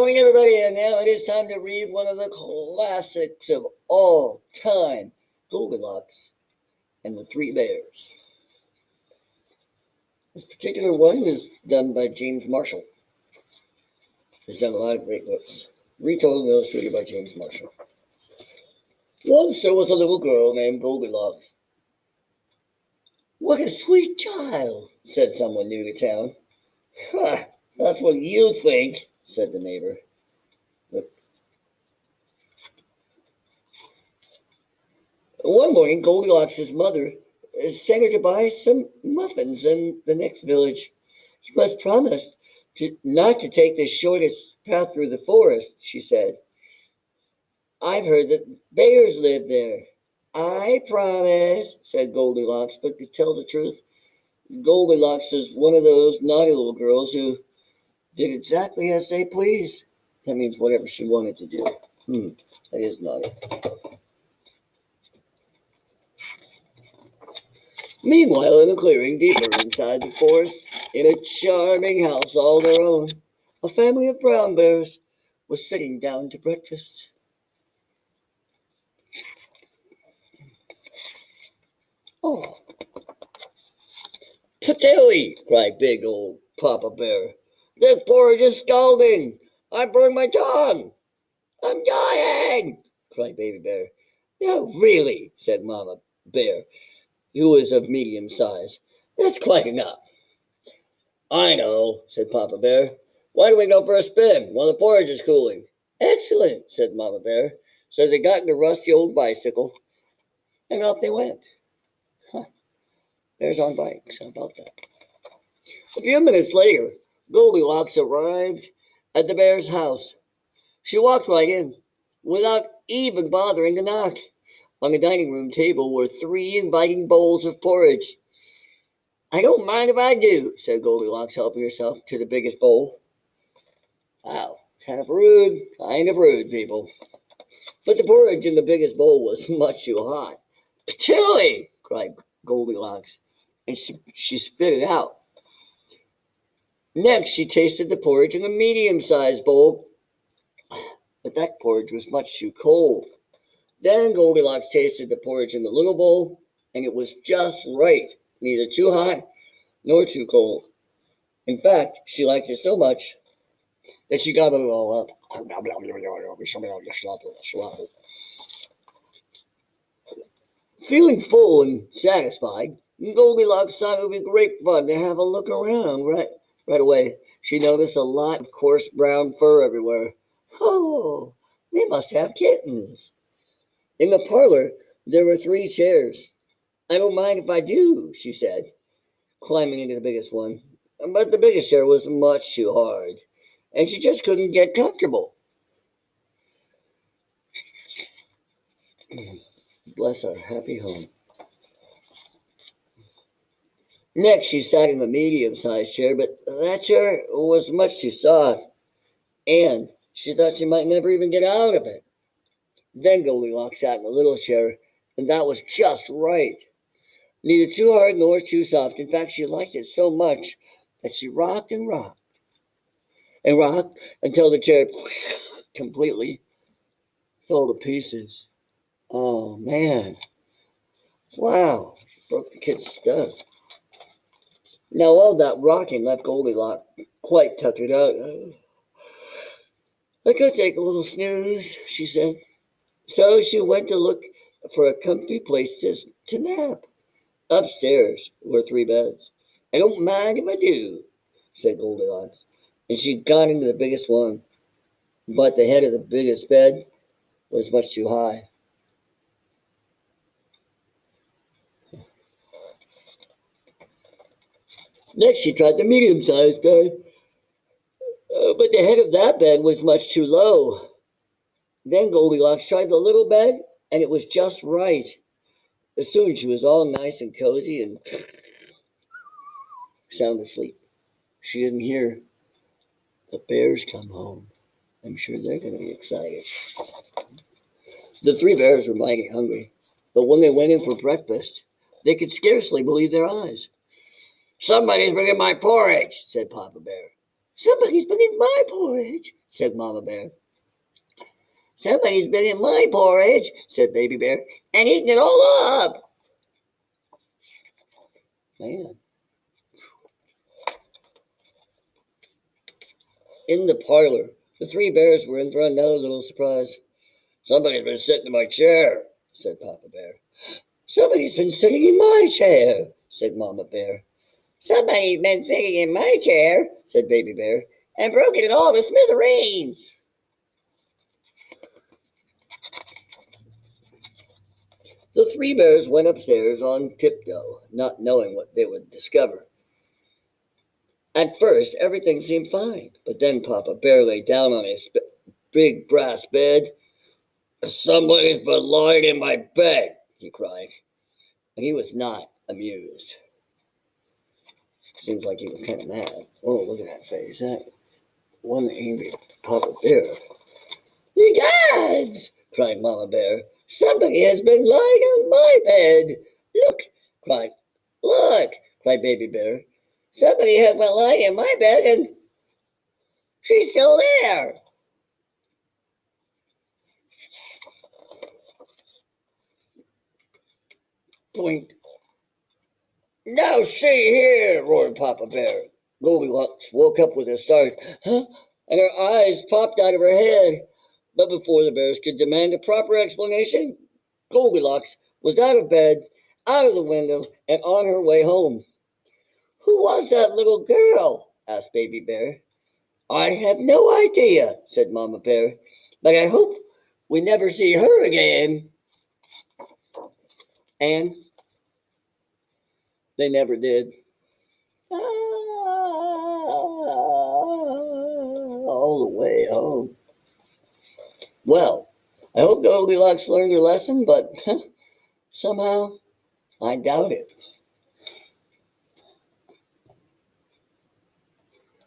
Morning, everybody, and now it is time to read one of the classics of all time, Goldilocks and the Three Bears. This particular one was done by James Marshall. He's done a lot of great books. Retold and illustrated by James Marshall. Once there was a little girl named Goldilocks. What a sweet child, said someone new to town. Ha, that's what you think, said the neighbor. One morning, Goldilocks' mother sent her to buy some muffins in the next village. You must promise not to take the shortest path through the forest, she said. I've heard that bears live there. I promise, said Goldilocks, but to tell the truth, Goldilocks is one of those naughty little girls who did exactly as they pleased. That means whatever she wanted to do. That is naughty. Meanwhile, in a clearing deeper inside the forest, in a charming house all their own, a family of brown bears was sitting down to breakfast. Oh, Patilly, cried big old Papa Bear. This porridge is scalding. I burned my tongue. I'm dying, cried Baby Bear. No, really, said Mama Bear, who was of medium size. That's quite enough. I know, said Papa Bear. Why don't we go for a spin while the porridge is cooling? Excellent, said Mama Bear. So they got in the rusty old bicycle, and off they went. Bears on bikes, how about that? A few minutes later, Goldilocks arrived at the bear's house. She walked right in, without even bothering to knock. On the dining room table were 3 inviting bowls of porridge. I don't mind if I do, said Goldilocks, helping herself to the biggest bowl. Wow, kind of rude, people. But the porridge in the biggest bowl was much too hot. Patilly, cried Goldilocks, and she spit it out. Next, she tasted the porridge in a medium-sized bowl, but that porridge was much too cold. Then Goldilocks tasted the porridge in the little bowl, and it was just right, neither too hot nor too cold. In fact, she liked it so much that she gobbled it all up. Feeling full and satisfied, Goldilocks thought it would be great fun to have a look around. Right away, she noticed a lot of coarse brown fur everywhere. Oh, they must have kittens. In the parlor, there were 3 chairs. I don't mind if I do, she said, climbing into the biggest one. But the biggest chair was much too hard, and she just couldn't get comfortable. Bless our happy home. Next, she sat in a medium-sized chair, but that chair was much too soft, and she thought she might never even get out of it. Then Goldilocks sat in a little chair, and that was just right. Neither too hard nor too soft. In fact, she liked it so much that she rocked and rocked and rocked until the chair completely fell to pieces. Oh, man. Wow. She broke the kid's stuff. Now, all that rocking left Goldilocks quite tuckered out. I could take a little snooze, she said. So she went to look for a comfy place to nap. Upstairs were 3 beds. I don't mind if I do, said Goldilocks. And she got into the biggest one. But the head of the biggest bed was much too high. Next, she tried the medium-sized bed. But the head of that bed was much too low. Then Goldilocks tried the little bed, and it was just right. As soon as she was all nice and cozy and sound asleep, she didn't hear the bears come home. I'm sure they're going to be excited. The 3 bears were mighty hungry, but when they went in for breakfast, they could scarcely believe their eyes. Somebody's bringing my porridge, said Papa Bear. Somebody's bringing my porridge, said Mama Bear. Somebody's been in my porridge, said Baby Bear, and eaten it all up. Man. In the parlor, the three bears were in for another little surprise. Somebody's been sitting in my chair, said Papa Bear. Somebody's been sitting in my chair, said Mama Bear. Somebody's been sitting in my chair, said Baby Bear, and broken it all to smithereens. The three bears went upstairs on tiptoe, not knowing what they would discover. At first, everything seemed fine, but then Papa Bear lay down on his big brass bed. Somebody's been lying in my bed, he cried, and he was not amused. Seems like he was kind of mad. Oh, look at that face. That one angry Papa Bear. You guys, cried Mama Bear. Somebody has been lying on my bed. Cried, look, cried Baby Bear. Somebody has been lying in my bed and she's still there. Blink. Now see here, roared Papa Bear. Goldilocks woke up with a start, huh? And her eyes popped out of her head. But before the bears could demand a proper explanation, Goldilocks was out of bed, out of the window, and on her way home. Who was that little girl? Asked Baby Bear. I have no idea, said Mama Bear, but I hope we never see her again. And they never did. All the way home. Well, I hope Goldilocks learned her lesson, but somehow I doubt it.